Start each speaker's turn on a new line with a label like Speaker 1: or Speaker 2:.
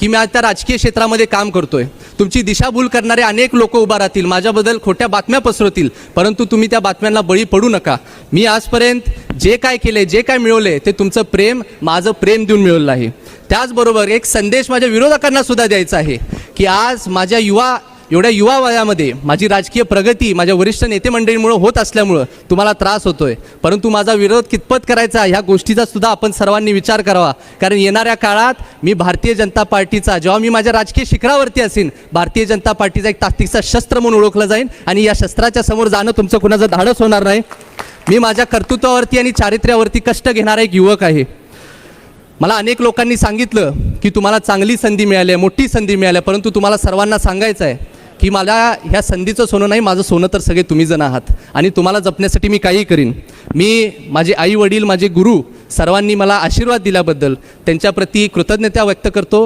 Speaker 1: की मी आज त्या राजकीय क्षेत्रामध्ये काम करतोय. तुमची दिशाभूल करणारे अनेक लोक उभा राहतील, माझ्याबद्दल खोट्या बातम्या पसरवतील, परंतु तुम्ही त्या बातम्यांना बळी पडू नका. मी आजपर्यंत जे काय केले, जे काय मिळवले, ते तुमचं प्रेम, माझं प्रेम देऊन मिळवलं आहे. त्याचबरोबर एक संदेश माझ्या विरोधकांना सुद्धा द्यायचा आहे की आज माझ्या एवढ्या युवा वयामध्ये माझी राजकीय प्रगती माझ्या वरिष्ठ नेते मंडळींमुळे होत असल्यामुळं तुम्हाला त्रास होतोय, परंतु माझा विरोध कितपत करायचा ह्या गोष्टीचा सुद्धा आपण सर्वांनी विचार करावा. कारण येणाऱ्या काळात मी भारतीय जनता पार्टीचा, जेव्हा मी माझ्या राजकीय शिखरावरती असेन, भारतीय जनता पार्टीचा एक ताकदीचा शस्त्र म्हणून ओळखला जाईन आणि या शस्त्राच्या समोर जाणं तुमचं कुणाचं धाडस होणार नाही. मी माझ्या कर्तृत्वावरती आणि चारित्र्यावरती कष्ट घेणारा एक युवक आहे. मला अनेक लोकांनी सांगितलं की तुम्हाला चांगली संधी मिळाली आहे, मोठी संधी मिळाली आहे, परंतु तुम्हाला सर्वांना सांगायचं आहे की मला ह्या संधीचं सोनं नाही, माझं सोनं तर सगळे तुम्ही जण आहात आणि तुम्हाला जपण्यासाठी मी काही करीन. मी, माझे आई वडील, माझे गुरु सर्वांनी मला आशीर्वाद दिल्याबद्दल त्यांच्याप्रती कृतज्ञता व्यक्त करतो.